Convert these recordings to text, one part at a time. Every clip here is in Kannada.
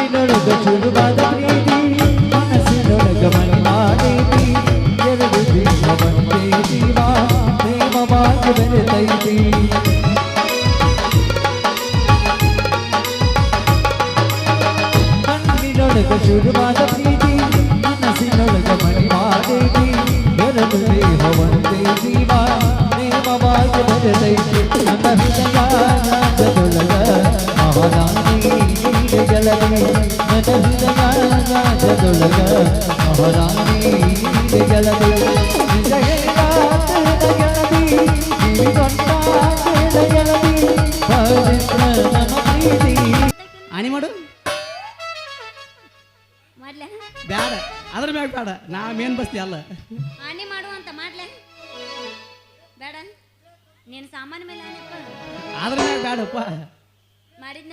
ಕಣ್ಣಿನೊಳಗ ಶುರುವಾದ ಪ್ರೀತಿ ಮನಸ್ಸಿನೊಳಗ ಮನೆ ಮಾಡೈತಿ ಎರಡು ದಿನ ಒಂದೇ ಜೀವ ಪ್ರೇಮವಾಗಿ ಬೆರೆತೈತಿ ಕಣ್ಣಿನೊಳಗ ಶುರುವಾದ ಪ್ರೀತಿ ಮನಸ್ಸಿನೊಳಗ ಮನೆ ಮಾಡೈತಿ ಎರಡು ದೇಹ ಒಂದೇ ಜೀವ ಪ್ರೇಮವಾಗಿ ಬೆರೆತೈತಿ ನನ್ನ ಹೃದಯ ರಾಜದೊಳಗ ಮಹಾರಾಣಿ ಜಲದಿ ನನ್ನ ಹೃದಯ ರಾಜದೊಳಗ ಮಹಾರಾಣಿ ಜಲದಿ ನಿಜ ಗೆಳತಿ ಜೀವಿಗೊಂಡ ಗೆಳತಿ ಪವಿತ್ರ ನಮ್ಮ ಪ್ರೀತಿ ಆನಿ ಮಾಡು ಮಾಡ್ಲೆ ಬ್ಯಾಡ ಅದ್ರ ಮ್ಯಾಗ ಬೇಡ ನಾ ಮೇನ್ ಬಸ್ತಿ ಅಲ್ಲ ಆನೆ ಮಾಡು ಅಂತ ಮಾಡ್ಲೆ ಬೇಡ ನೀನು ಸಾಮಾನ್ಯ ಮೇಲೆ ಆನೆಪ್ಪ ಅದ್ರ ಮ್ಯಾಗ ಬೇಡಪ್ಪ ಮಾಡಿದ್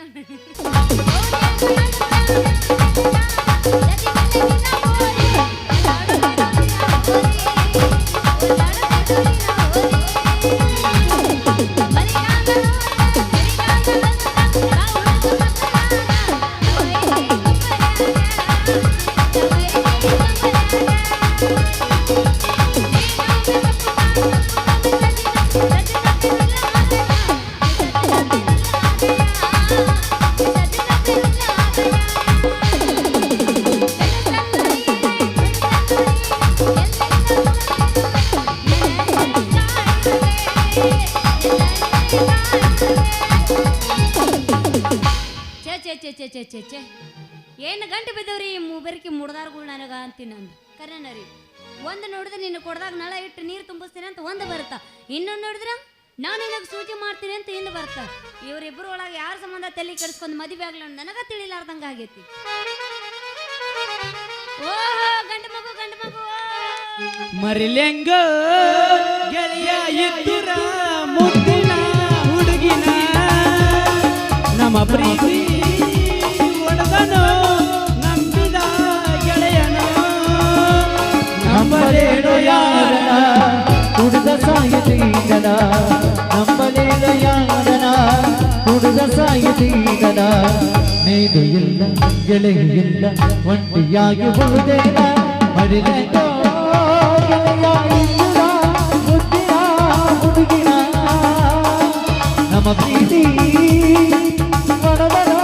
ಚೆ ಏನು ಗಂಟೆ ಬಿದ್ದವ್ರಿ ಮೂಬರಿಕೆ ಮುಡ್ದಾರ್ಗಳು ನನಗ ಅಂತೀನಿ ನಾನು ಕರೆನ ರೀ ಒಂದು ನೋಡಿದ್ರೆ ನಿನ್ನ ಕೊಡ್ದಾಗ ನಳ ಇಟ್ಟು ನೀರು ತುಂಬಿಸ್ತೀನಿ ಅಂತ ಒಂದು ಬರುತ್ತಾ ಇನ್ನೊಂದು ನೋಡಿದ್ರೆ ನಾನು ನಿನಗೆ ಸೂಚಿ ಮಾಡ್ತೀನಿ ಅಂತ ಹಿಂದೆ ಬರ್ತಾ ಇವರಿಬ್ಬರು ಒಳಗೆ ಯಾರ ಸಂಬಂಧ ತಲೆ ಕೆಡಿಸ್ಕೊಂಡು ಮದುವೆ ಆಗ್ಲ ನನಗ ತಿಳಿಲಾರ್ದಂಗ ಆಗೈತಿ ಓಹೋ ಗಂಡ ಮಗು ಮರಿಲೆಂಗ ಗೆಳೆಯ ಇದ್ದುರ ಮುದ್ದಿನ ಹುಡುಗಿನ ನಮ್ಮ ಪ್ರೀತಿ ಒಡದನು ನಂಬಿದ ಗೆಳೆಯನು ನಂಬಲೇನು ಯಾರನ ಹುಡುಗ ಸಾಯಿತೀಗನ ನಂಬಲೇನು ಯಾರನ ಹುಡುಗ ಸಾಯಿತೀಗನ ನೀನು ಇಲ್ಲ ಗೆಳೆಯ ಇಲ್ಲ ಒಂಟಿಯಾಗಿ ಬರುವುದೇನ ಮರಿಲೆಂಗೋ ಗೆಳೆಯ ಇದ್ದುರ ಮುದ್ದಿನ ಹುಡುಗಿನ ನಮ್ಮ ಪ್ರೀತಿ ಒಡದನು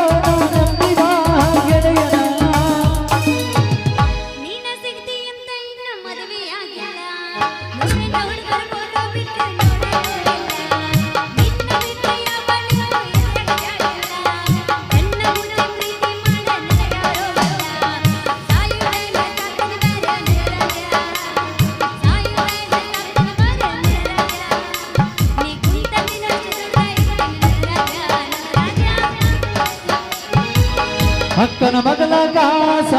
ನಂಬಿದ ಗೆಳೆಯನ ನೀನ ಸಿಗ್ತಿ ಅಂತ ಇನ್ನ ಮದುವೆ ಆಗಿಲ್ಲ ಮುಂದಿನ ಹುಡುಗರು ಫೋಟೋ ಬಿಟ್ಟು ನೋಡೇ ನಿನ್ನ ಬಿಟ್ಟೆಯ ಬಣ್ಣ ಎದೆಯಾಗಿಲ್ಲ ನನ್ನ ಮುಂದೆ ಪ್ರೀತಿ ಮಾಡ ನನಗ್ಯಾರೋ ಬಲ್ಲ ಸಾಯುವೆ ಕತ್ತನ ಬಾರ ನಿರಜ ಸಾಯುವೆ ಕತ್ತನ ಬಾರ ನಿರಜ ನೀ ಕುಂತ ದಿನ ಚಿರುಗೈ ನಿರಜ ಅಕ್ಕನ ಮಗಳ ಕಾಸ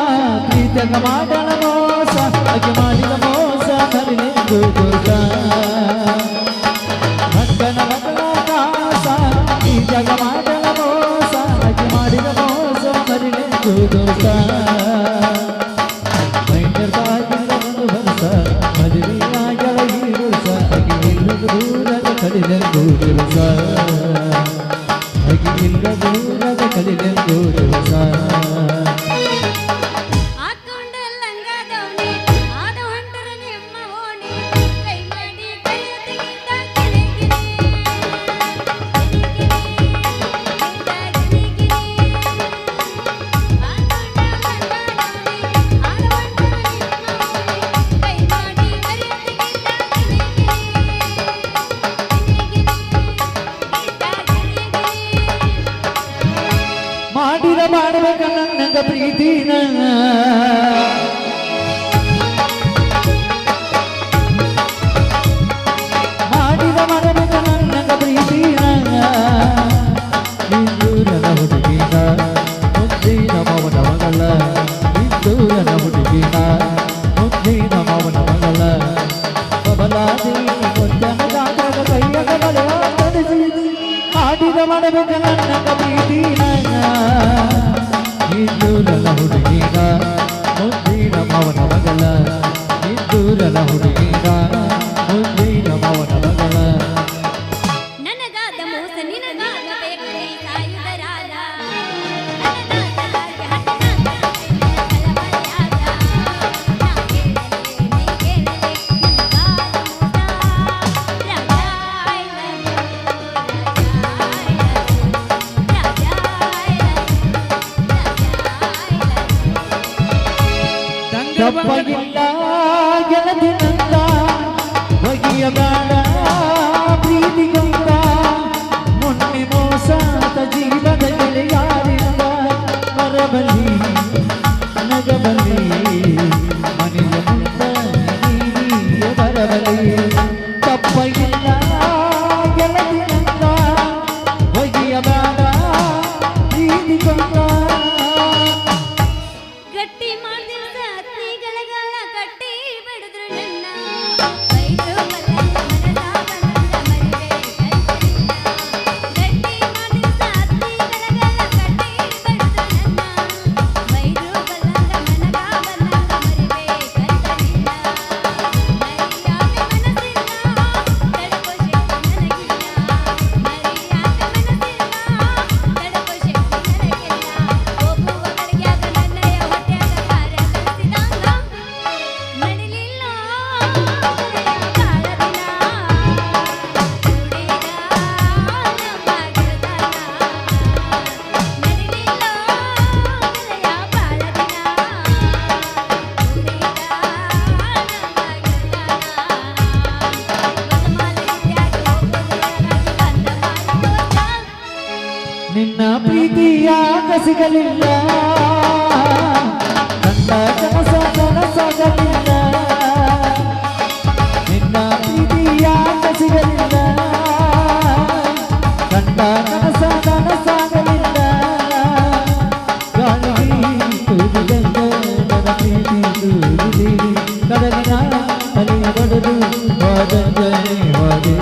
ಪ್ರೀತಕ ಮಾಡಲ ಮೋಸ ಅಕ್ಕೆ ಮಾಡಿದ ಮೋಸ ಕರಿಲೆಂದು ದೋಷ ಅಕ್ಕನ ಮಗಳ ಕಾಸ ಪ್ರೀತಕ ಮಾಡಲ ಮೋಸ ಅಕ್ಕೆ ಮಾಡಿದ ಮೋಸ ಕರಿಲೆಂದು ದೋಷ ಮೈಂಡರ್ಗಾಗಿಲ್ಲ ಒಂದು ವರ್ಷ ಮದುವೆಯಾಗಲ ಈ ವರ್ಷ ಅಕ್ಕೆ ನಿಲ್ಲದು ದೂರದ ಕರಿಲೆಂದು ದಿವಸ ಅಕ್ಕೆ ಇಲ್ಲ ದೂರದ ಕರಿಲೆಂದು ದಿವಸ ಹಾಕೊಂಡ ಲಂಗದವನಿ ಆದ ಹೊಂಟರ ನಿಮ್ಮ ಓಣಿ ಕೈ ಮಾಡಿ ಕೈಯೊತ್ತಿಗಿಂತ ಕಿರಿಕಿರಿ ಮಾಡಿದ ಮಾಡಬೇಕ ನನ್ನಂಗ ಪ್ರೀತಿನ ಮಾಡಿದ ಮಾಡಬೇಕ ನನ್ನಂಗ ಪ್ರೀತಿನ ಇಂದೂರನ ಹುಡುಗಿನ ಮುದ್ದಿನ ಮವನ ಮಗಳ ಇಂದೂರನ ಹುಡುಗಿನ ಮುದ್ದಿನ ಮವನ ಮಗಳ ಬಬಲಾದಿ ಮುದ್ದನ ಗಾತ್ರದ ಕೈಯಗ ಬಲೆಯ ಮಾಡಿದ ಮಾಡಬೇಕ ನನ್ನಂಗ ಪ್ರೀತಿನ ಇಂದು ನನ್ನ ಹುಡುಗಿನ ಮುದ್ದಿನ ತಪ್ಪಗಿಲ್ಲ ಗೆಳತಿನಂದ ಬಗೆಯಬೇಡ ಪ್ರೀತಿಗಂತ ಮೊನ್ನೆ ಮೋಸಾದ ಜೀವದ ಗೆಳೆಯಾರಿಂದ ಮರಬಲಿ ನಗಬಲಿ ಮನೆಯ ಮುಂದ ನೀರಿಯ ಬರಬಲಿ ತಪ್ಪಗಿಲ್ಲ ಗೆಳತಿನಂದ ಬಗೆಯಬೇಡ ಪ್ರೀತಿಗಂತ ಗಟ್ಟಿ ಮಾಡಿದ ಸಾತ್ನಿಗಳಗಾಲ ಕಟ್ಟಿ ಬಿಡಿದ್ರು ನನ್ನ ಬೈದು ಮನದ ಮರಿದೆ ಕೈಗಳಿಂದ ಗಟ್ಟಿ ಮಾಡಿದ ಸಾತ್ನಿಗಳಗಾಲ ಕಟ್ಟಿ ಬಿಡಿದ್ರು ನನ್ನ ಬೈದು ಮನದ ಮರಿದೆ ಕೈಗಳಿಂದ ಮರಿಯಾದ ಮನಸ್ಸಿಲ್ಲ ತಡಕೋ ಶಕ್ತಿ ನನಗಿಲ್ಲ ಮರಿಯಾದ ಮನಸ್ಸಿಲ್ಲ ತಡಕೋ ಶಕ್ತಿ ನನಗಿಲ್ಲ ಹೋಗುವ ಗಳಿಗ್ಯಾಗ ನನ್ನಯ ಹೊಟ್ಯಾಗ ಕಾರ್ಯ ನಡೆಸಿದಂಗ ನಡಿಲಿಲ್ಲ ಕಾಳ ದಿನ ದುಡಿದ ನಮ್ಮ ಗೆಳತನ ನಡಿಲಿಲ್ಲ ಗೆಳೆಯ ಬಾಳ ದಿನ ದುಡಿದ ನಮ್ಮ ಗೆಳತನ ನಿನ್ನ ಪ್ರೀತಿಯ ಸಿಗಲಿಲ್ಲ ನನ್ನ ಕನಸಾಗಲಿಲ್ಲ ನಿನ್ನ ಪ್ರೀತಿಯ ಸಿಗಲಿಲ್ಲ ನನ್ನ ಕನಸಾಗಲಿಲ್ಲ ಗಾಳಿ ತೂರಿದಂಗ ನನ್ನ ಪ್ರೀತಿ ತೂರಿದೆ ಕಡಲಿನ ಅಲಿಯ ಬಡದು ವಾದಂಗನೆ ವಾದೆ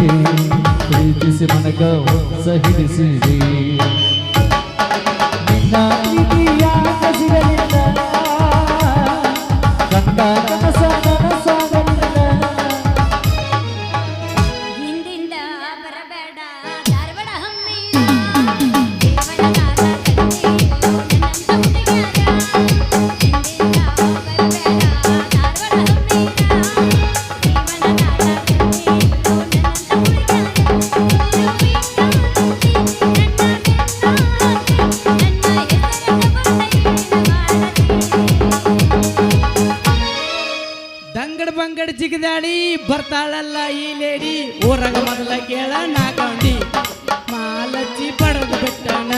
ಪ್ರೀತಿಸಿ ಮನಗ ಸಹಿಸಿದೆ ನಿನ್ನ ಪ್ರೀತಿಯ ಸಿಗಲಿಲ್ಲ ಕಂಡ ಕನಸಾಗಲಿಲ್ಲ ಹಿಂದಿಂದ ಬರಬೇಡ ಧಾರವಾಡ ಹಮ್ಮಿನ ದೇವಳಗಾಲ ಕಟ್ಟಿರು ನನ್ನಂತ ಹುಡುಗ್ಯಾರ ಹಿಂದಿಂದ ಬರಬೇಡ ಧಾರವಾಡ ಹಮ್ಮಿನ ದೇವಳಗಾಲ ಕಟ್ಟಿರು ನನ್ನಂತ ದಂಗಡ ಬಂಗಡ ಜಿಗದಾಡಿ ಬರ್ತಾಳಲ್ಲ ಈ ಲೇಡಿ ಊರಾಗ ಮೊದಲ ಕೇಳ ನಾಕಂಡಿ ಮಾಲಚ್ಚಿ ಪಡೆದು ಬಿಟ್ಟನ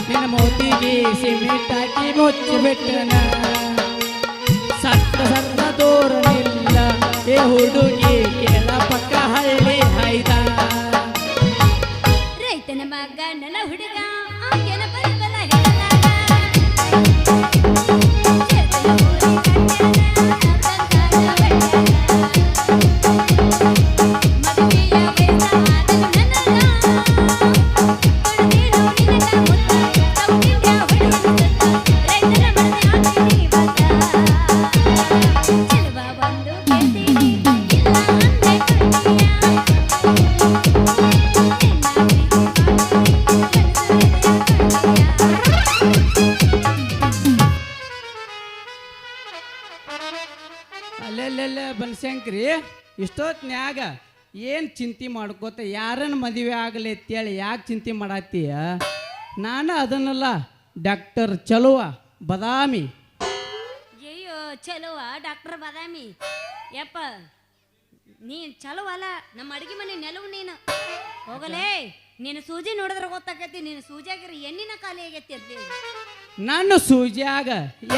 ನಿನ್ನ ಮೋತಿಗೆ ಸಿಮೆಂಟ್ ಹಾಕಿ ಮುಚ್ಚಿ ಬಿಟ್ಟನ ಸತ್ತ ಸತ್ತ ತೋರನಿಲ್ಲ ಏ ಹುಡುಗಿ ಕೇಳ ಪಕ್ಕ ಹಳ್ಳಿ ಹೈದ ರೈತನ ಮಗ ನನ್ನ ಹುಡುಗ ಆಕೆನ ಬರಬಲ ಹೇಳಲಾಗ ಚೇತನ ಊರಿ ಕಟ್ಟ್ಯಾನ ಮದುವೆಯ ವಯಸ್ಸಾದನು ನನಗ ಕೊಡ್ತೀನೋ ನಿನಗ ಮುತ್ತ ಸೌಂಡಿಂಡ್ಯ ಹೊಡೆಯುತ್ತ ರೈತರ ಮನೆ ಹಾಕ್ತೀನಿ ಬತ್ತ ಚೆಲುವ ಬಂದು ಕೇಳ್ತೀನಿ ಇಲ್ಲ ಅಂದೆ ಕೊಡ್ತೀಯ ಅಲ್ಲೆಲ್ಲೆಲ್ಲ ಬನಶಂಕರಿ ಇಷ್ಟೊತ್ನ್ಯಾಗ ಏನು ಚಿಂತೆ ಮಾಡ್ಕೋತ ಯಾರನ್ನ ಮದುವೆ ಆಗಲಿ ಅಂತೇಳಿ ಯಾಕೆ ಚಿಂತೆ ಮಾಡತ್ತೀಯ ನಾನು ಅದನ್ನಲ್ಲ ಡಾಕ್ಟರ್ ಚಲುವ ಬದಾಮಿ ಅಯ್ಯೋ ಚಲುವ ಡಾಕ್ಟರ್ ಬಾದಾಮಿ ಯಪ್ಪ ನೀನ್ ಚಲೋ ಅಲ್ಲ ನಮ್ಮ ಅಡಿಗೆ ಮನೆ ನೆಲವು ನೀನು ಹೋಗಲೇ ನೀನು ಸೂಜಿ ನೋಡಿದ್ರೆ ಗೊತ್ತಾಕೈತಿ ನೀನು ಸೂಜಿಯಾಗಿರ ಎಣ್ಣಿನ ಖಾಲಿ ಆಗೈತಿ ಅಂತ ನನ್ನ ಸೂಜಿಯಾಗ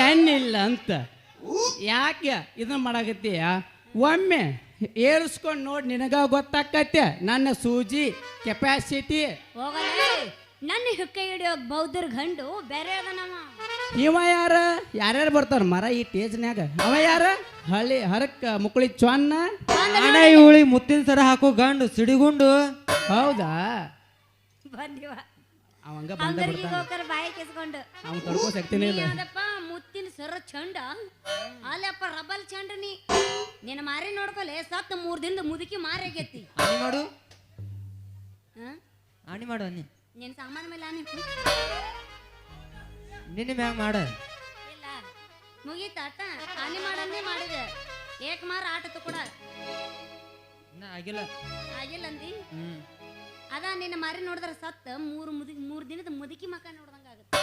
ಎಣ್ಣಿಲ್ಲ ಅಂತ ಯಾಕೆ ಇದನ್ನ ಮಾಡಾಕತ್ತೀಯ ಒಮ್ಮೆ ಏರಿಸ್ಕೊಂಡು ನೋಡಿ ನಿನಗ ಗೊತ್ತಾಕತ್ತೆ ನನ್ನ ಸೂಜಿ ಕೆಪಾಸಿಟಿ ಹೋಗಲೇ ನನ್ನ ಹಿಕ್ಕ ಹಿಡಿಯೋ ಬೌದ್ಧರ ಗಂಡು ಬೇರೆ ಅದನವ ಇವ ಯಾರ್ಯಾರು ಬರ್ತಾರ ಮರ ಈ ಟೇಜ್ನ್ಯಾಗ ಅವ ಯಾರ ಹಳ್ಳಿ ಹರಕ್ಕ ಮುಕ್ಳಿ ಚೊನ್ನ ನಾನೇ ಇವಳಿ ಮುತ್ತಿನ ಸರ ಹಾಕೋ ಗಂಡು ಸಿಡಿಗುಂಡು ಹೌದಾ ಬಂದಿವ ಅವಂಗ ಬಂದ ಅಂಗರಿಗೆ ಬರ್ತಾನ ಹೋಗ್ತಾರ ಬಾಯಿ ಕಿಸ್ಕೊಂಡು ಅವ್ನು ತಡ್ಕೋ ಶಕ್ತಿನೇ ಇಲ್ಲ ಅದಪ್ಪ ಮುತ್ತಿನ ಸರ ಚಂಡ ಅಲ್ಲಪ್ಪ ರಬಲ್ ಚಂಡ ನಿನ್ನ ಮಾರಿ ನೋಡ್ಕೊಲೆ ಸತ್ತ 3 ದಿನದ ಮುದುಕಿ ಮಾರಾಗೈತಿ ಆಣಿ ಮಾಡು ಹಾ ಆಣಿ ಮಾಡು ನೀ ನಿನ್ನ ಸಾಮಾನ ಮೇಲೆ ಆನೆ ನಿನ್ನ ಮ್ಯಾಗ ಮಾಡ ಇಲ್ಲ ಮುಗೀತಾಟ ಆನೆ ಮಾಡನ್ನೇ ಮಾಡಿದೆ ಏಕ ಮಾರ ಆಟತ್ತು ಕೂಡ ಇನ್ನ ಆಗಿಲ್ಲ ಆಗಿಲ್ಲ ಅಂದಿ ಅದ ನಿನ್ನ ಮಾರಿ ನೋಡಿದ್ರೆ ಸತ್ತ 3 ದಿನದ ಮುದುಕಿ ಮಕ್ಕ ನೋಡ್ದಂಗ ಆಗುತ್ತೆ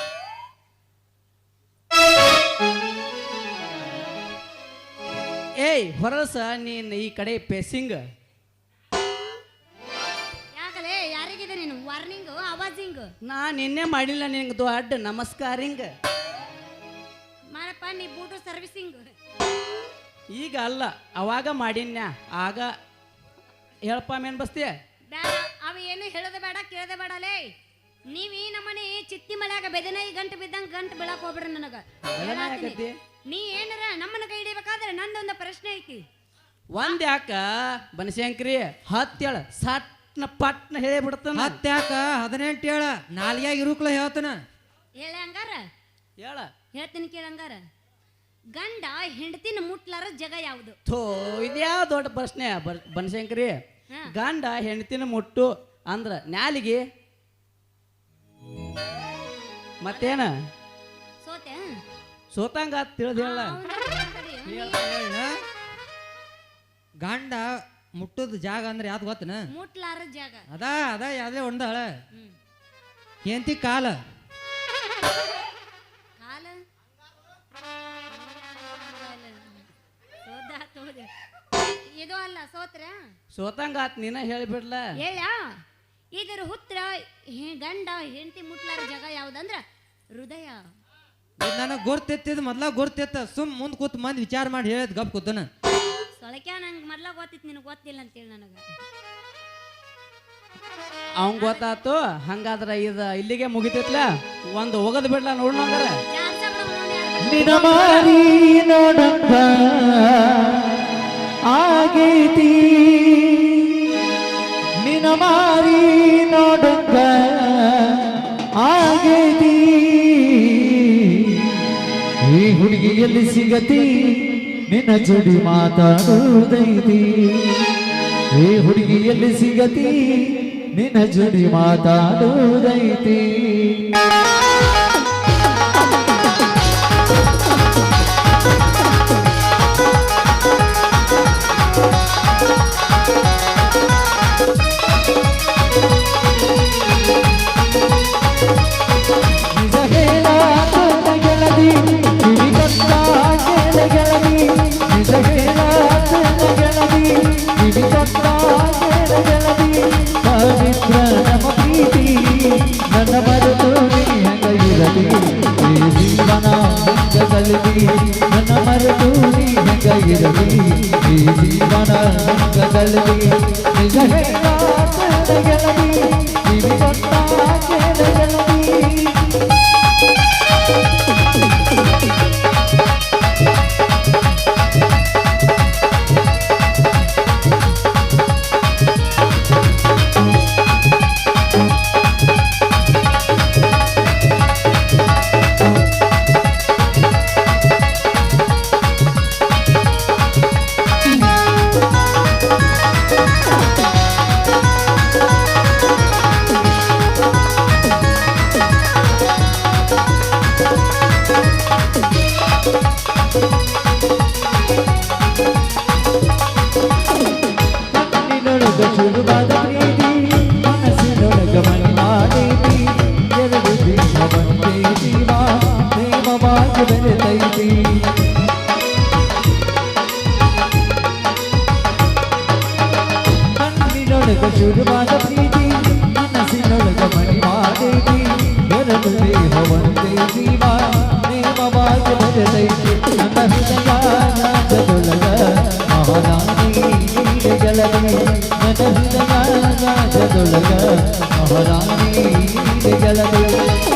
ಏಯ್ ಹೊರಸ ನೀನ್ ಈ ಕಡೆ ಪೇಸಿಂಗ್ ಯಾಕಲೇ ಯಾರಿಗಿದೆ ನೀನು ವಾರ್ನಿಂಗ್ ಅವಾಜಿಂಗ್ ನಾ ನಿನ್ನೆ ಮಾಡಿಲ್ಲ ನಿಂಗೆ ದೊಡ್ಡ ನಮಸ್ಕಾರಿಂಗ್ ಮಾಡಪ್ಪ ನೀ ಬೂಟು ಸರ್ವಿಸಿಂಗ್ ಈಗ ಅಲ್ಲ ಅವಾಗ ಮಾಡಿನ್ಯ ಆಗ ಹೇಳಪ್ಪ ಮೇನ್ ಬಸ್ತಿ ಬೇಡ ಅವ ಏನು ಹೇಳೋದು ಬೇಡ ಕೇಳೋದು ಬೇಡಲೇ ನೀವ್ ಈ ನಮ್ಮನೆ ಚಿತ್ತಿ ಮಳ್ಯಾಗ ಬೆದನೈ ಗಂಟು ಬಿದ್ದಂಗ ಗಂಟು ಬೀಳಕ್ ಹೋಗ್ಬಿಡ್ರಿ ನನಗ ಹೇಳಾತೀನಿ. ನೀ ಏನಾರ ನಮ್ಮನ್ನ ಕೈ ಹಿಡಿಬೇಕಾದ್ರೆ ನಂದೊಂದು ಪ್ರಶ್ನೆ ಐತಿ ಒಂದ್ ಯಾಕ ಬನಶಂಕರಿ ಹತ್ತೇಳ ಸಟ್ನ ಪಟ್ನ ಹೇಳಿ ಬಿಡ್ತಾನ ಮತ್ತ್ಯಾಕ 18 ಹೇಳ ನಾಲ್ಗ್ಯಾಗ ಇರುಕ್ಲ ಹೇಳ್ತಾನ ಹೇಳ ಹಂಗಾರ ಹೇಳ ಹೇಳ್ತೀನಿ ಕೇಳಂಗಾರ ಗಂಡ ಹೆಂಡತಿನ ಮುಟ್ಲಾರ ಜಗ ಯಾವುದು ಥೋ ಇದ್ಯಾ ದೊಡ್ಡ ಪ್ರಶ್ನೆ ಬನಶಂಕರಿ ಹಾ. ಗಂಡ ಹೆಂಡತಿನ ಮುಟ್ಟು ಅಂದ್ರ ನ್ಯಾಲಿಗೆ ಮತ್ತೇನ ಸೋತೆ ಸೋತಂಗ ತಿಳಿದ ಹೇಳ ಹೇಳ ಗಂಡ ಮುಟ್ಟದ ಜಾಗ ಅಂದ್ರೆ ಯಾವ್ದು ಗೊತ್ತನ ಮುಟ್ಲಾರ ಜಾಗ ಅದ ಯಾವ್ದೇ ಒಂದಾಳ ಹ್ಮ್. ಎಂತಿ ಕಾಲ ಕಾಲ ಇದು ಅಲ್ಲ ಸೋತ್ರ ಸೋತಂಗ ನೀನ ಹೇಳಿಬಿಡ್ಲ ಹೇಳ ಇದರ ಹುತ್ರ ಗಂಡ ಹೆಂಡತಿ ಮುಟ್ಲಾರ ಜಾಗ ಯಾವ್ದಂದ್ರ ಹೃದಯ ನನಗ್ ಗುರ್ತಿತ್ತಿದ್ ಮೊದ್ಲ ಗುರ್ತಿತ್ತ ಸುಮ್ ಮುಂದ್ ಕೂತ್ ಮಂದಿ ವಿಚಾರ ಮಾಡಿ ಹೇಳಿದ್ ಗಪ್ ಕೂತನ ಸೊಳಕ್ಯ ನಂಗೆ ಮೊದ್ಲ ಗೊತ್ತಿತ್ತು ನಿನಗೆ ಗೊತ್ತಿಲ್ಲ ಅಂತೇಳಿ ನನಗ ಅವಂಗ ಗೊತ್ತಾತು ಹಂಗಾದ್ರ ಇದು ಇಲ್ಲಿಗೆ ಮುಗಿತೈತ್ಲ ಒಂದು ಹೋಗದ್ ಬಿಡ್ಲ ನೋಡ್ನಂದ್ರ ನಿನ ಮಾರಿ ನೋಡಂಗ ಆಗೈತಿ ನಿನ ಮಾರಿ ನೋಡಂಗ ಆಗೈತಿ ಈ ಹುಡುಗಿ ಎಲ್ಲಿ ಸಿಗತಿ ನಿನ್ನ ಜೋಡಿ ಮಾತಾಡುವುದೈತಿ ಈ ಹುಡುಗಿ ಎಲ್ಲಿ ಸಿಗತಿ ನಿನ್ನ ಜೋಡಿ ಮಾತಾಡುವುದೈತಿ ನಿಜ ಹೇಳಾತನ ಗೆಳತಿ ಕಿವಿ ಕೊಟ್ಟ ಕೇಳ ಗೆಳತಿ ನಿಜ ಹೇಳಾತನ ಗೆಳತಿ ಕಿವಿ ಕೊಟ್ಟ ಕೇಳ ಗೆಳತಿ ಪವಿತ್ರ ನಮ್ಮ ಪ್ರೀತಿ ನನ್ನ ಮರೆತು ನೀ ಹೆಂಗ ಇರಲಿ ಈ ಜೀವನ ಹೆಂಗ ಕಲಿತಿ ನನ್ನ ಮರೆತು ನೀ ಹೆಂಗ ಇರಲಿ ಈ ಜೀವನ ಹೆಂಗ ಕಲಿತಿ ನಿಜ ಹೇಳಾತನ ಗೆಳತಿ ಕಿವಿ ಕೊಟ್ಟ ಕೇಳ ಗೆಳತಿ ಕಣ್ಣಿನೊಳಗ ಶುರುವಾದ ಪ್ರೀತಿ ಮನಸ್ಸಿನೊಳಗ ಮನೆ ಮಾಡೈತಿ ಎರಡು ಜೀವ ಒಂದೇ ಜೀವ ಪ್ರೇಮವಾಗಿ ಬೆರೆತೈತಿ ಕಣ್ಣಿನೊಳಗ ಶುರುವಾದ ಪ್ರೀತಿ ಮನಸ್ಸಿನೊಳಗ ಮನೆ ಮಾಡೈತಿ ಎರಡು ದೇಹ ಒಂದೇ ಜೀವ ಪ್ರೇಮವಾಗಿ ಬೆರೆತೈತಿ ನನ್ನ ಹೃದಯ ರಾಜದೊಳಗ ಮಹಾರಾಣಿ ಗೆಳತಿ ನನ್ನ ಹೃದಯ ರಾಜದೊಳಗ ಮಹಾರಾಣಿ ಗೆಳತಿ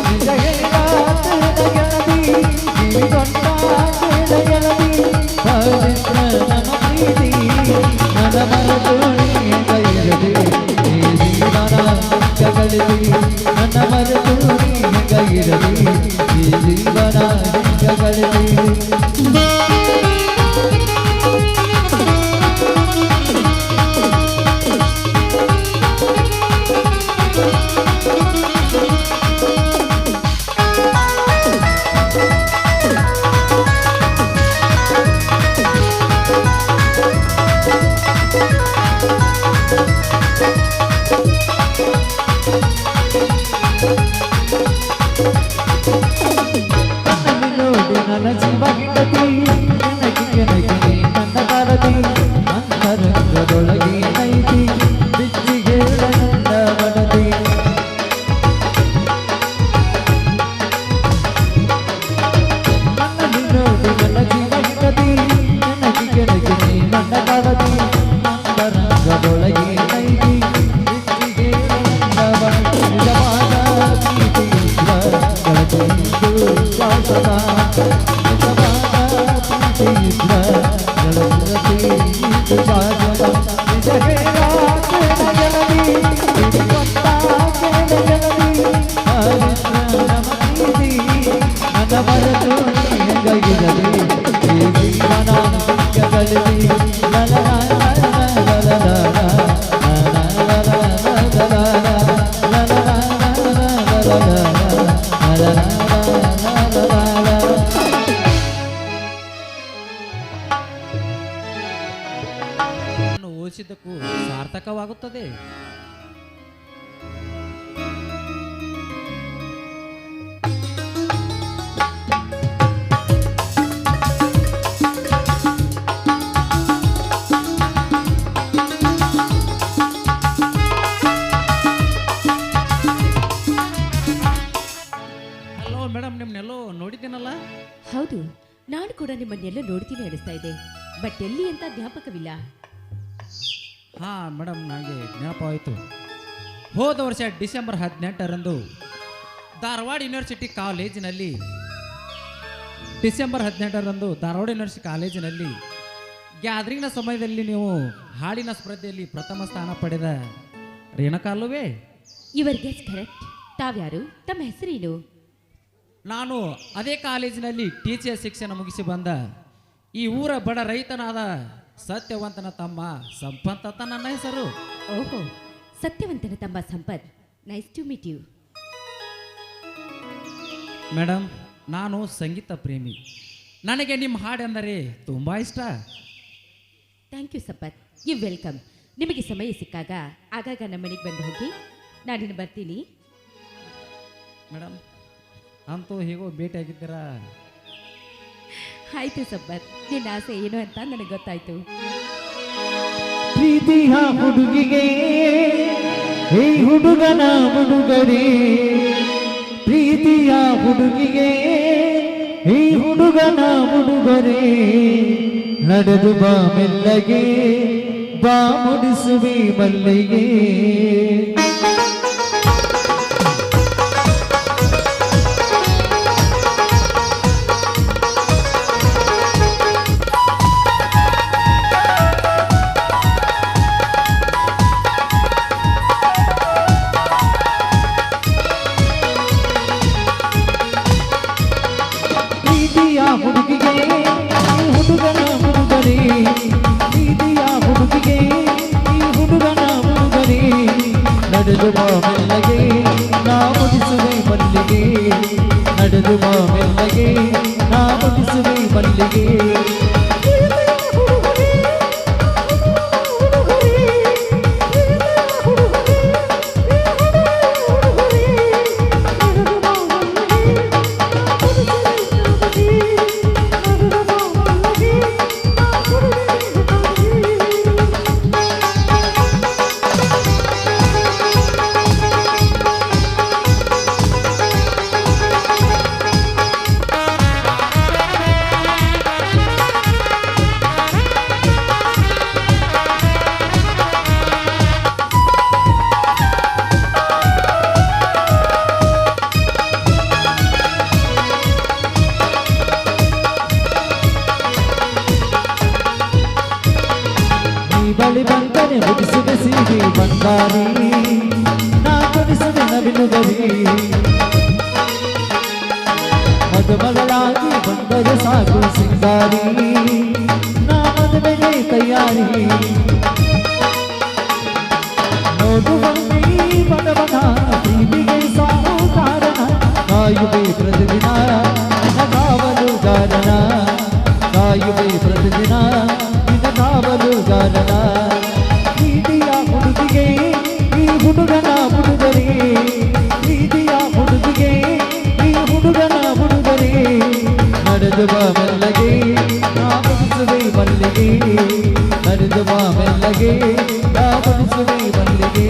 ನಿಜ ಹೇಳಾತನ ಗೆಳತಿ ಕಿವಿ ಕೊಟ್ಟ ಕೇಳ ಗೆಳತಿ ಪವಿತ್ರ ನಮ್ಮ ಪ್ರೀತಿ ನನ್ನ ಮರೆತು ನೀ ಹೆಂಗ ಇರಲಿ ಈ ಜೀವನ ಹೆಂಗ ಕಲಿತಿ ನನ್ನ ಮರೆತು ನೀ ಹೆಂಗ ಇರಲಿ ಈ ಜೀವನ ಹೆಂಗ ಕಲಿತಿ ಕಣ್ಣಲ್ಲಿ ನೋಡಿ ನನ್ನ ಜೀವ ಓದಿಸಿದ್ದಕ್ಕೂ ಸಾರ್ಥಕವಾಗುತ್ತದೆ. Hello madam, ನಿಮ್ಮನ್ನೆಲ್ಲೋ ನೋಡಿದ್ದೀನಲ್ಲ? ಹೌದು, ನಾನು ಕೂಡ ನಿಮ್ಮನ್ನೆಲ್ಲ ನೋಡ್ತೀನಿ ಅನಿಸ್ತಾ ಇದೆ, ಬಟ್ ಎಲ್ಲಿ ಅಂತ ಜ್ಞಾಪಕವಿಲ್ಲ. ಹಾಂ ಮೇಡಮ್, ನನಗೆ ನೆನಪಾಯಿತು. ಹೋದ ವರ್ಷ ಡಿಸೆಂಬರ್ 18ರಂದು ಧಾರವಾಡ ಯೂನಿವರ್ಸಿಟಿ ಕಾಲೇಜಿನಲ್ಲಿ ಗ್ಯಾದರಿಂಗ್ನ ಸಮಯದಲ್ಲಿ ನೀವು ಹಾಡಿನ ಸ್ಪರ್ಧೆಯಲ್ಲಿ ಪ್ರಥಮ ಸ್ಥಾನ ಪಡೆದ ರೇಣುಕಾಲುವೆ. Your guess correct. ತಾವ್ಯಾರು? ತಮ್ಮ ಹೆಸರೇನು? ನಾನು ಅದೇ ಕಾಲೇಜಿನಲ್ಲಿ ಟೀಚರ್ ಶಿಕ್ಷಣ ಮುಗಿಸಿ ಬಂದ ಈ ಊರ ಬಡ ರೈತನಾದ ಸತ್ಯವಂತನ ತಮ್ಮ ಸಂಪತ್ ಅಂತ ನನ್ನ ಹೆಸರು. ಓಹೋ, ಸತ್ಯವಂತನ ತಮ್ಮ Sampath. Nice to meet you. Madam, ನಾನು ಸಂಗೀತ ಪ್ರೇಮಿ. ನನಗೆ ನಿಮ್ಮ ಹಾಡೆಂದರೆ ತುಂಬ ಇಷ್ಟ. Thank you Sampath. You welcome. ನಿಮಗೆ ಸಮಯ ಸಿಕ್ಕಾಗ ಆಗಾಗ ನಮ್ಮ ಮನೆಗೆ ಬಂದು ಹೋಗಿ. ನಾನಿನ್ನು ಬರ್ತೀನಿ. ಮೇಡಮ್, ಅಂತೂ ಹೇಗೋ ಭೇಟಿಯಾಗಿದ್ದೀರಾ? ಆಯ್ತು ಸಂಪತ್, ನಿನ್ನ ಆಸೆ ಏನು ಅಂತ ನನಗೆ ಗೊತ್ತಾಯ್ತು. ಪ್ರೀತಿಯ ಹುಡುಗಿಗೆ ಈ ಹುಡುಗನ ಹುಡುಗರೇ, ಪ್ರೀತಿಯ ಹುಡುಗಿಗೆ ಈ ಹುಡುಗನ ಹುಡುಗರೇ, ನಡೆದು ಬಾ ಮೆಲ್ಲಗೆ, ಬಾ ಮುಡಿಸುವೆ ಮಲ್ಲಿಗೆ. ಹುಡುಗಿಗೆ ಈ ಹುಡುಗನ ಹುಡುಗರೇ, ಪ್ರೀತಿಯ ಹುಡುಗಿಗೆ ಈ ಹುಡುಗನ ಹುಡುಗರೇ, ನಡೆದು ಬಾ ಮೆಲ್ಲಗೆ, ನಾ ಮುಡಿಸುವೆ ಮಲ್ಲಿಗೆ, ನಡೆದು ಬಾ ಮೆಲ್ಲಗೆ, ನಾ ಮುಡಿಸುವೆ ಮಲ್ಲಿಗೆ. ಬಳಿ ಬಂದರೆ ಮುಡಿಸುವೆ ಸೀರೆ ಬಂಗಾರಿ, ನಾ ಕೊಡಿಸುವೆ ನವಿಲು ಗರಿ, ಮದುಮಗಳಾಗಿ ಬಂದರೆ ಸಾಕು ಸಿಂಗಾರಿ, ನಾ ಮದುವೆಗೆ ತಯಾರಿ. ನೋಡುವಂತೆ ಬಡವನ ಪ್ರೀತಿಗೆ ಸಾಕು ಕಾರಣ, ಕಾಯುವೆ ಪ್ರತಿದಿನ ನಿನ್ನ ಕಾವಲುಗಾರನ, ಕಾಯುವೆ ಪ್ರತಿದಿನ ಕಾವಲುಗಾರನ. ಪ್ರೀತಿಯ ಹುಡುಗಿಗೆ ಈ ಹುಡುಗನ ಹುಡುಗರೇ, ಪ್ರೀತಿಯ ಹುಡುಗಿಗೆ ಈ ಹುಡುಗನ ಹುಡುಗರೇ, ನಡೆದು ಬಾ ಮೆಲ್ಲಗೆ, ನಾ ಮುಡಿಸುವೆ ಮಲ್ಲಿಗೆ, ನಡೆದು ಬಾ ಮೆಲ್ಲಗೆ, ನಾ ಮುಡಿಸುವೆ ಮಲ್ಲಿಗೆ.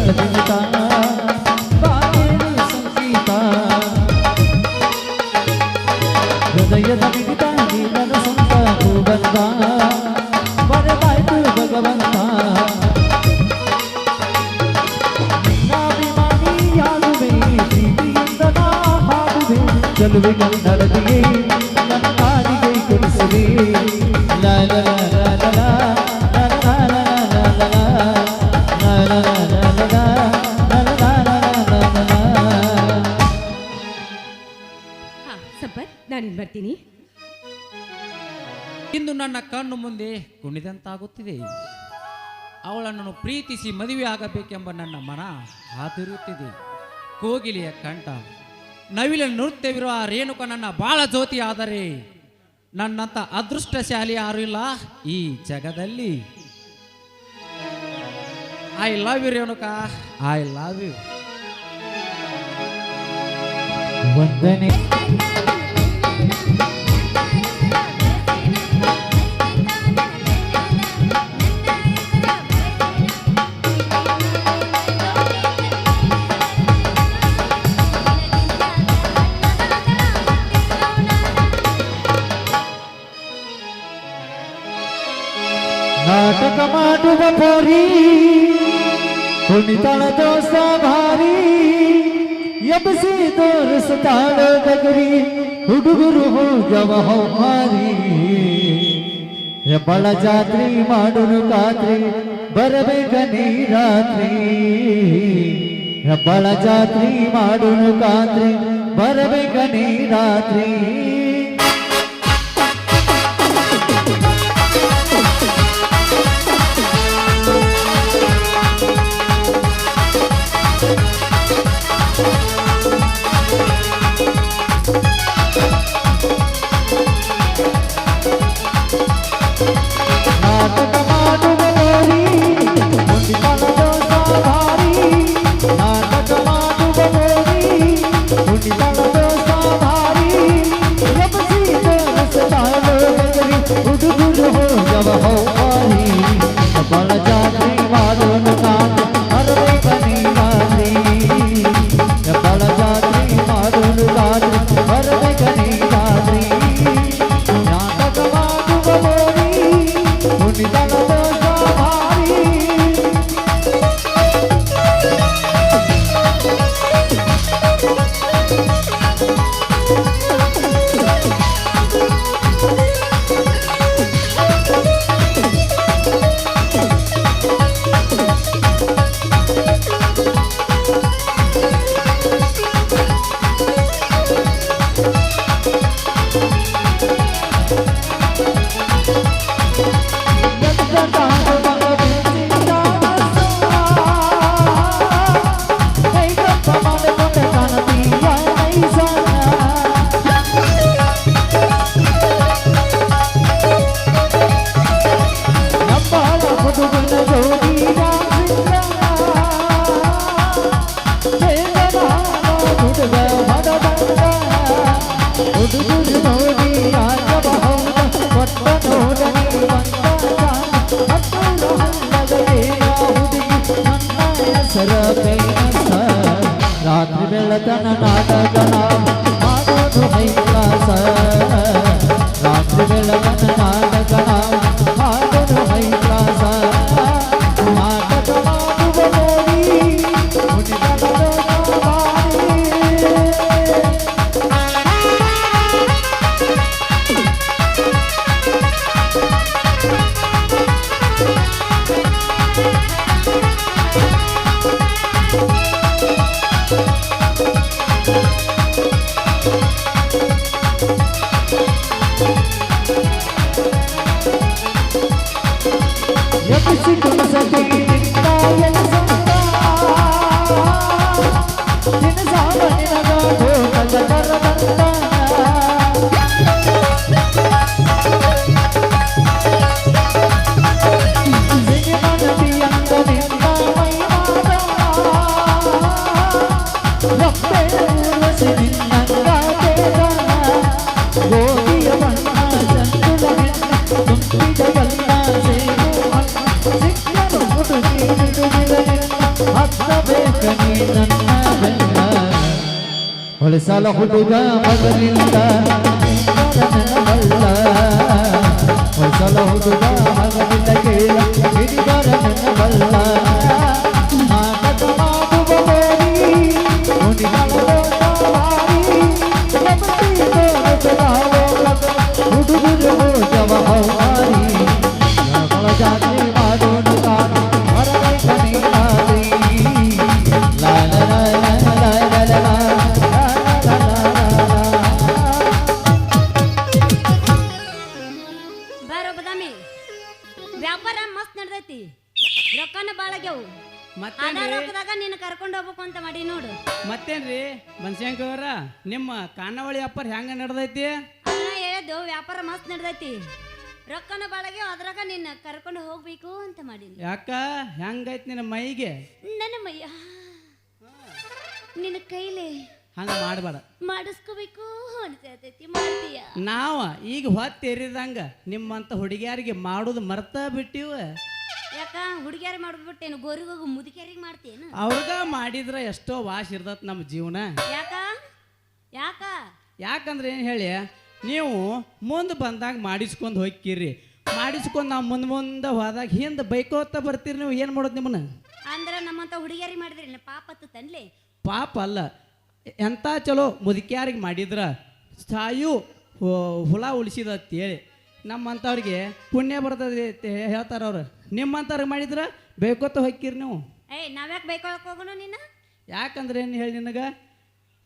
ತಳದಿಂತ ಬಾಗಿಲು ಸಂಗೀತ ಹೃದಯದ ಮಿಡಿತ ನೀನನ ಸ್ವಂತ ಭೂಬಂಧ ಬರದಾಯ್ತು ಭಗವಂತ ನಿನ್ನಾಭಿಮಾನಿಯಾಗುವೆ ಪ್ರೀತಿಯಿಂದ ನಾ ಹಾಡುವೆ ಚೆಲುವೆ ಕನ್ನಡದಿಗೆ ನನ್ನ ಕಾಲಿಗೆ ಕುಡಿಸುವೆ ಲಾ ಲಾ ಲಾ ಲಾ ಲಾ ಲಾ ಲಾ ಲಾ ಲಾ ಲಾ ಹಾ ಸಂಪತ್ ನಾನಿನ್ ಬರ್ತೀನಿ. ಇಂದು ನನ್ನ ಕಣ್ಣು ಮುಂದೆ ಕುಣಿದಂತಾಗುತ್ತಿದೆ. ಅವಳನ್ನು ಪ್ರೀತಿಸಿ ಮದುವೆ ಆಗಬೇಕೆಂಬ ನನ್ನ ಮನ ಹಾದಿರುತ್ತಿದೆ. ಕೋಗಿಲೆಯ ಕಂಠ ನವಿಲ ನೃತ್ಯವಿರುವ ಆ ರೇಣುಕ ನನ್ನ ಬಾಳ ಜ್ಯೋತಿ ಆದರೆ ನನ್ನಂತ ಅದೃಷ್ಟಶಾಲಿ ಯಾರು ಇಲ್ಲ ಈ ಜಗದಲ್ಲಿ. I love you Renuka, I love you. ವಂದನೆ ನಾಟಕ ಮಾಡುವ ಪೋರಿ ಕುಣಿತಳ ದೋಸ ಭಾರಿ ಎಬಸಿ ತೋರಿಸುತ್ತಾಳ ಗಗರಿ ಹುಡುಗರು ಹೋಗವ ಹೌಮಾರಿ ಹೆಬ್ಬಳ ಜಾತ್ರೆ ಮಾಡುನು ಖಾತ್ರಿ ಬರಬೇಕ ನೀ ರಾತ್ರಿ ಹೆಬ್ಬಳ ಜಾತ್ರೆ ಮಾಡುನು ಖಾತ್ರಿ ಬರಬೇಕ ನೀ ರಾತ್ರಿ ನಾಟಕ ಮಾಡುವ ಗೋರಿ ಕುಣಿತಳ ದೋಸ ಭಾರಿ ನಾಟಕ ಮಾಡುವ ಗೋರಿ ಕುಣಿತಳ ದೋಸ ಭಾರಿ ಎಬಸಿ ತೋರಿಸುತ್ತಾಳ ಗಗರಿ ಹುಡುಗರು ಹೋಗವ ಹೌಮಾರಿ ಹೆಬ್ಬಳ ಜಾತ್ರೆ ಮಾಡೋನು ಕಾತ್ರಿ ಬರಬೇಕ ನೀ ರಾತ್ರಿ ಹೆಬ್ಬಳ ಜಾತ್ರೆ ಮಾಡೋನು ಕಾತ್ರಿ ಬರಬೇಕ ನೀ ರಾತ್ರಿ ನಾಟಕ ಮಾಡುವ ಗೋರಿ ಕುಣಿತಳ ದೋಸ ಭಾರಿ ರಾತ್ರಿ ಬೆಳತನ ನಾಟಕ ಮಾಡೋದು ಹೈಕ್ಲಾಸ ರಾತ್ರಿ ಬೆಳತನ ನಾಟಕ ಮಾಡೋದು ಹೈಕ್ಲಾಸ ನಾಟಕ ಮಾಡುವ ನೋಡಿ ಕುಣಿತಳ ದೋಸ ಭಾರಿ ಆಗಬೇಕ ನೀ ನನ್ನ ಬೆನ್ನ ಹೊಳಸಲ ಹುಡುಗ ಮಗನಿಂದ ಬಲ್ಲ ಹೊಳಸಲ ಹುಡುಗ ಮಗನಿಂದ ಕೇಳ ಹಿಡಿದರ ನನ್ನ ಬಲ್ಲ ನಾಟಕ ಮಾಡುವ ಬೋರಿ ಮುನಿಗಳ ಹುಡುಗರು ಹೋಗವ ಹೌಮಾರಿ ಯಾವಳ ಜಾತ್ರೆ ಮಾಡೋಣ ಕಾಣು ಹೊರಗೆ ಕಣೀನಾದಿ ಲಾಲ ಲಾಲ ಲಾಲ ಬಾರೋ ಬದಾಮಿ ವ್ಯಾಪಾರ ಮಸ್ತ್ ನಡ್ದೈತಿ ರೊಕ್ಕನ ಬಾಳಗ್ಯಾವು ಅದ ಮತ್ತೇನ್ರಿ ರೊಕ್ಕದಾಗ ನೀನು ಕರ್ಕೊಂಡು ಹೋಗ್ಬೇಕು ಅಂತ ಮಾಡಿ ನೋಡು. ಮತ್ತೇನ್ರಿ ಬನ್ಶಂಕರ ನಿಮ್ಮ ಖಾನಾವಳಿ ವ್ಯಾಪಾರ ಹೆಂಗ ನಡೆದೈತಿ? ಅದನ್ನ ಹೇಳಿದ್ದು ವ್ಯಾಪಾರ ಮಸ್ತ್ ನಡ್ದೈತಿ ರೊಕ್ಕನ ಬಾಳಗ್ಯಾವ ಅದ್ರಾಗ ನಿನ್ನ ಕರ್ಕೊಂಡು ಹೋಗ್ಬೇಕು ಅಂತ ಮಾಡೀನಿ. ಯಾಕ ಹೆಂಗೈತಿ ನಿನ್ನ ಮೈಗೆ? ನನ್ನ ಮಯ್ಯ ನಿನ್ನ ಕೈಲೇ ಹಂಗ ಮಾಡಬೇಡ. ಮಾಡಿಸ್ಕೋಬೇಕು ಅನ್ಸತೈತಿ ಮಾಡ್ತೀಯ. ನಾವ ಈಗ ಹೊತ್ತೇರಿದಂಗ ನಿಮ್ಮಂತ ಹುಡುಗಿಯರಿಗೆ ಮಾಡೋದು ಮರ್ತ ಬಿಟ್ಟಿವ. ಯಾಕ ಹುಡುಗಿಯಾರಿ ಮಾಡ್ಬಿಟ್ಟೇನು ಗೋರಿಗೋಗು ಮುದುಕಿಯರಿಗೆ ಮಾಡ್ತೇನು? ಅವ್ರಗ ಮಾಡಿದ್ರ ಎಷ್ಟೋ ವಾಸ ಇರ್ತತ್ ನಮ್ಮ ಜೀವನ. ಯಾಕ ಯಾಕ ಯಾಕಂದ್ರೆ ಏನು ಹೇಳಿ, ನೀವು ಮುಂದೆ ಬಂದಾಗ ಮಾಡಿಸ್ಕೊಂಡು ಹೋಗ್ತೀರಿ, ಮಾಡಿಸ್ಕೊಂಡು ನಾವು ಮುಂದೆ ಹೋದಾಗ ಹಿಂದೆ ಬೈಕೋತ ಬರ್ತೀರಿ. ನೀವು ಏನು ಮಾಡೋದು ನಿಮ್ಮನ್ನ? ಅಂದ್ರೆ ನಮ್ಮಂತ ಹುಡುಗಿಯರಿಗೆ ಮಾಡಿದ್ರಿ ಪಾಪತ್ತು ತನ್ಲೆ. ಪಾಪ ಅಲ್ಲ, ಎಂಥ ಚಲೋ ಮುದುಕಿಯಾರಿಗೆ ಮಾಡಿದ್ರ ಸಾಯು ಹುಳ ಉಳಿಸಿದತ್ತೇಳಿ ನಮ್ಮಂಥವ್ರಿಗೆ ಪುಣ್ಯ ಬರ್ತದೆ ಹೇಳ್ತಾರ ಅವ್ರು. ನಿಮ್ಮಂಥವ್ರಿಗೆ ಮಾಡಿದ್ರ ಬೇಕೋತ ಹೋಗ್ತೀರಿ ನೀವು. ನಾವ್ಯಾಕೆ ಬೈಕೊಳಕ್ ಹೋಗೋಣ ನೀನು? ಯಾಕಂದ್ರೆ ಏನು ಹೇಳಿ ನಿನಗೆ,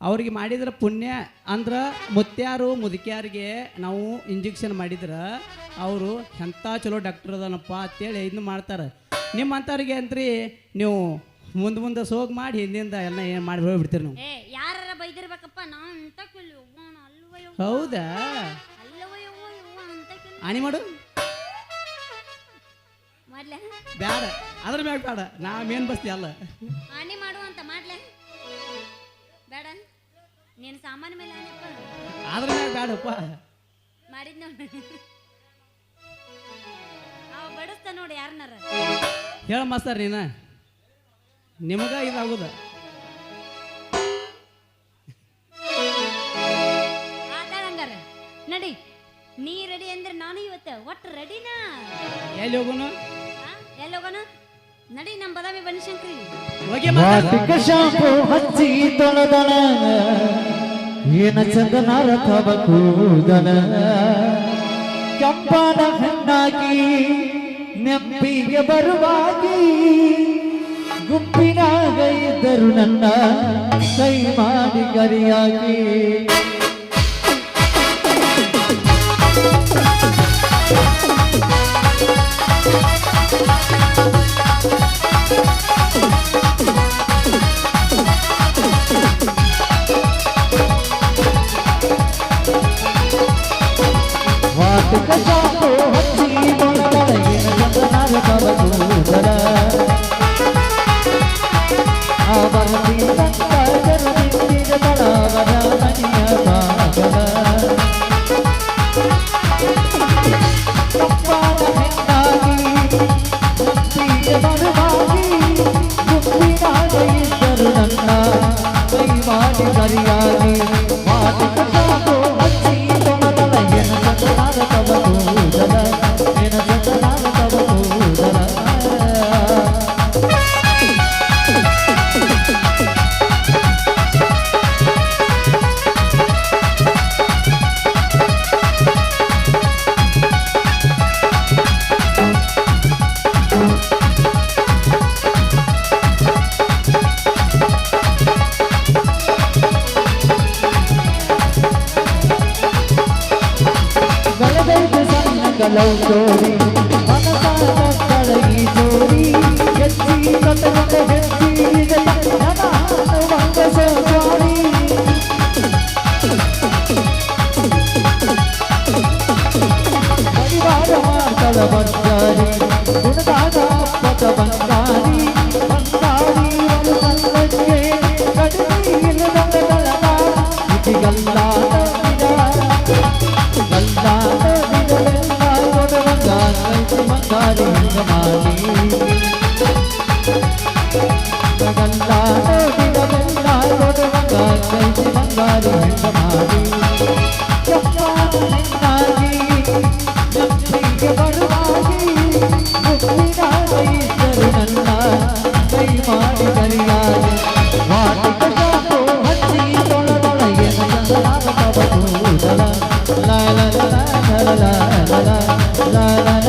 ಅವ್ರಿಗೆ ಮಾಡಿದ್ರೆ ಪುಣ್ಯ ಅಂದ್ರೆ ಮುತ್ಯಾರು ಮುದುಕಿಯಾರಿಗೆ ನಾವು ಇಂಜೆಕ್ಷನ್ ಮಾಡಿದ್ರೆ ಅವರು ಎಂಥ ಚಲೋ ಡಾಕ್ಟರ್ ಅದನಪ್ಪ ಅಂತೇಳಿ ಇದನ್ನು ಮಾಡ್ತಾರೆ. ನಿಮ್ಮಂಥವ್ರಿಗೆ ಅಂತ್ರಿ ನೀವು ಮುಂದೆ ಸೋಗ್ ಮಾಡಿ ಹಿಂದಿಂದ ಎಲ್ಲ ಏನು ಮಾಡಿ ಹೋಗ್ಬಿಡ್ತೀರಿ ನೀವು. ಯಾರ ಬೈದಿರ್ಬೇಕಪ್ಪ ನಾ ಅಂತ ಅಲ್ವ? ಹೌದಾ? ಆನಿ ಮಾಡು ಮಾಡ್ಲೆ ಬೇಡ, ಅದ್ರ ಮ್ಯಾಗ ಬೇಡ, ನಾ ಮೇನ್ ಬಸ್ತಿ ಅಲ್ಲ. ಆನಿ ಮಾಡು ಅಂತ ಮಾಡ್ಲೆ ಬೇಡ, ನೀನು ಸಾಮಾನ್ಯ ಮೇಲೆ ಆನೆಪ್ಪ ಅದ್ರ ಮ್ಯಾಗ ಬೇಡಪ್ಪ. ಮಾಡಿದ್ ನೋಡಿ ಅವ ಬಡಿಸ್ತ ನೋಡಿ ಯಾರನ್ನಾರ. ಹೇಳ ಮಾಸ್ತರ್ ನೀನು, ನಿಮಗ ಇದಾಗುದ. ಆತಾಳಂಗಾರ ನಡಿ, ನೀ ರೆಡಿ ಅಂದ್ರೆ ನಾನು ಇವತ್ತು ಒಟ್ಟು ರೆಡಿನಾ. ಎಲ್ಲಿ ಹೋಗುನು? ಎಲ್ಲಿ ಹೋಗೋಣ? ನಡಿ ನಮ್ಮ ಬದಾಮಿ ಬನಶಂಕರಿ ಹೋಗಿ ವಾಟಿಕ ಶಾಂಪು ಹಚ್ಚಿ ತೊಳೆದಳ ಏನ ಚಂದನ ರಥವ ಕೂದಲ ಕೆಂಪನ ಹೆಣ್ಣಾಗಿ ನೆಂಪಿಗೆ ಬರುವಾಗಿ ಗುಂಪಿನಾಗ ಇದ್ದರು ನನ್ನ ಕೈ ಮಾಡಿ ಕರಿಯಾಗಿ ವಾಟಿಕ ಶಾಂಪು ಹಚ್ಚಿ ತೊಳೆದಳ ಏನ ಚಂದನ ರಥವ ಕೂದಲ ಸರಿಯಾಗಿ ವಾಟಿಕ ಶಾಂಪು ಹಚ್ಚಿ ತೊಳೆದಳ ಏನ ಚಂದನ ರಥವ ಕೂದಲ ಏನ ಚಂದನ ರಥವ ಕೂದಲ ಲವ್ ಸ್ಟೋರಿ ಮನಸಾರ ಈ ಜೋಡಿ ಹೆಚ್ಚಿ ಕತ್ತಗೊಂಡ ಹೆಚ್ಚಿಗೆ ಸ್ವಾರಿ ಪರಿವಾರ ಮಾತಳ ಬಂಗಾರಿ ಗುಣದಾಗ ಪದ ಬಂಗಾರಿ ಬಂಗಾರಿ ಒಂದು ಸಂಗಕ್ಕೆ ಕಡಿಮೆ ಇಲ್ಲದಲ್ಲ ಇದಿಗಲ್ಲಾದ ಗಲ್ಲಾದ ಮಂಗಾರಿ ಮಾಡಿ ನೋಡಿದ ಬೆಲ್ಲ ಕೊಡುವಂಗ ಕೈಸಿ ಬಂಗಾರು ಹೆಣ್ಣ ಮಾಡಿ ಯಪ್ಪ ನಿನ್ನಾಗಿ ಜಪ್ಪಿಗೆ ಬರುವಾಗಿ ಮುತ್ತಿನ ವೈದ್ಯರು ನನ್ನ ಕೈ ಮಾಡಿ ಕರಿಯಾಗಿ ವಾಟಿಕ ಶಾಪು ಹಚ್ಚಿ ತೊಳದೊಳಗೆ ನನ್ನ ಕೂದಲ ಲ ಲ ಲ ಲ ಲ ಲ ಲ ಲ ಲ ಲ